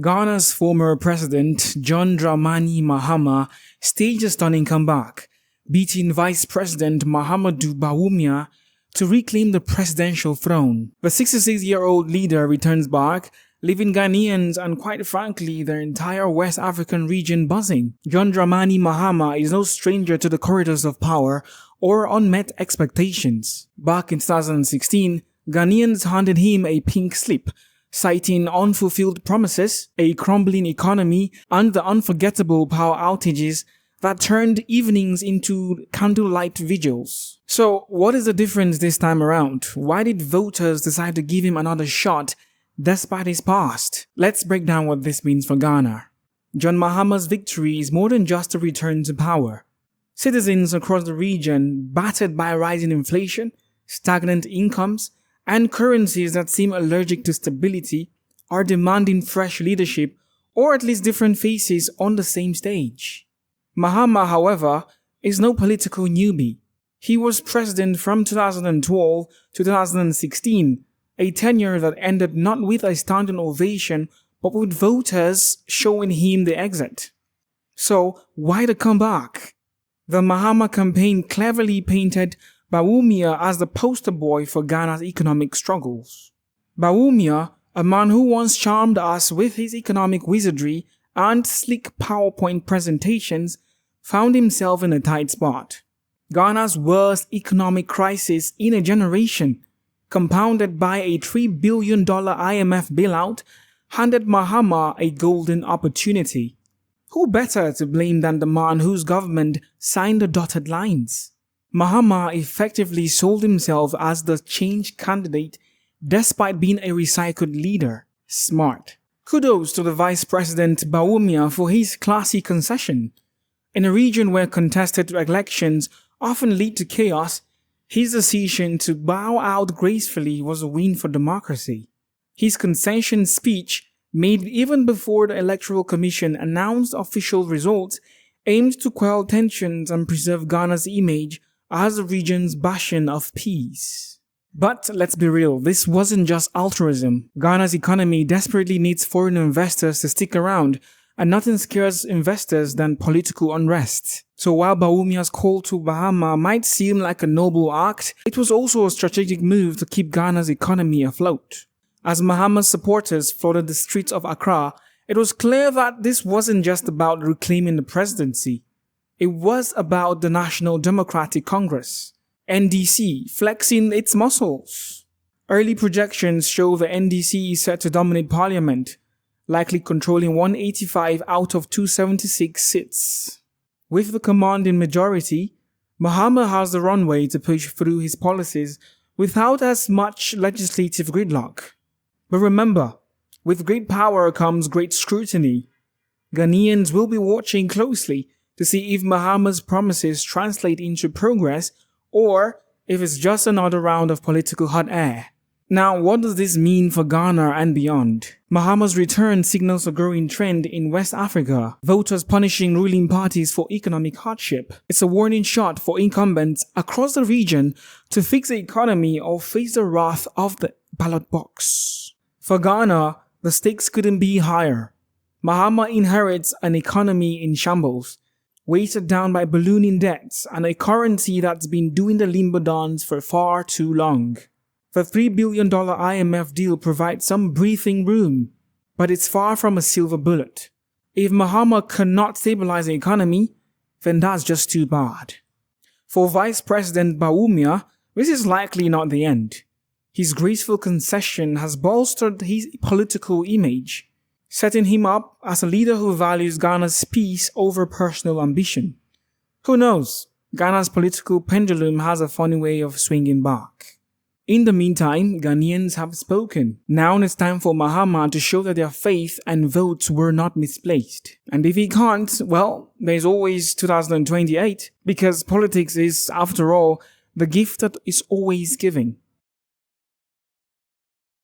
Ghana's former President John Dramani Mahama staged a stunning comeback, beating Vice President Mahamudu Bawumia to reclaim the presidential throne. The 66-year-old leader returns back, leaving Ghanaians and quite frankly the entire West African region buzzing. John Dramani Mahama is no stranger to the corridors of power or unmet expectations. Back in 2016, Ghanaians handed him a pink slip, citing unfulfilled promises, a crumbling economy, and the unforgettable power outages that turned evenings into candlelight vigils. So, what is the difference this time around? Why did voters decide to give him another shot despite his past? Let's break down what this means for Ghana. John Mahama's victory is more than just a return to power. Citizens across the region, battered by rising inflation, stagnant incomes, and currencies that seem allergic to stability, are demanding fresh leadership or at least different faces on the same stage. Mahama, however, is no political newbie. He was president from 2012 to 2016, a tenure that ended not with a standing ovation but with voters showing him the exit. So, why the comeback? The Mahama campaign cleverly painted Bawumia as the poster boy for Ghana's economic struggles. Bawumia, a man who once charmed us with his economic wizardry and sleek PowerPoint presentations, found himself in a tight spot. Ghana's worst economic crisis in a generation, compounded by a $3 billion IMF bailout, handed Mahama a golden opportunity. Who better to blame than the man whose government signed the dotted lines? Mahama effectively sold himself as the change candidate despite being a recycled leader. Smart. Kudos to the Vice President Bawumia for his classy concession. In a region where contested elections often lead to chaos, his decision to bow out gracefully was a win for democracy. His concession speech, made even before the Electoral Commission announced official results, aimed to quell tensions and preserve Ghana's image as the region's bastion of peace. But let's be real, this wasn't just altruism. Ghana's economy desperately needs foreign investors to stick around, and nothing scares investors than political unrest. So while Bawumia's call to Mahama might seem like a noble act, it was also a strategic move to keep Ghana's economy afloat. As Mahama's supporters flooded the streets of Accra, it was clear that this wasn't just about reclaiming the presidency. It was about the National Democratic Congress, NDC, flexing its muscles. Early projections show the NDC is set to dominate parliament, likely controlling 185 out of 276 seats. With the commanding majority, Mahama has the runway to push through his policies without as much legislative gridlock. But remember, with great power comes great scrutiny. Ghanaians will be watching closely to see if Mahama's promises translate into progress or if it's just another round of political hot air. Now, what does this mean for Ghana and beyond? Mahama's return signals a growing trend in West Africa, voters punishing ruling parties for economic hardship. It's a warning shot for incumbents across the region to fix the economy or face the wrath of the ballot box. For Ghana, the stakes couldn't be higher. Mahama inherits an economy in shambles, weighted down by ballooning debts and a currency that's been doing the limbo dance for far too long. The $3 billion IMF deal provides some breathing room, but it's far from a silver bullet. If Mahama cannot stabilize the economy, then that's just too bad. For Vice President Bawumia, this is likely not the end. His graceful concession has bolstered his political image, setting him up as a leader who values Ghana's peace over personal ambition. Who knows, Ghana's political pendulum has a funny way of swinging back. In the meantime, Ghanaians have spoken. Now it's time for Mahama to show that their faith and votes were not misplaced. And if he can't, well, there's always 2028, because politics is, after all, the gift that is always giving.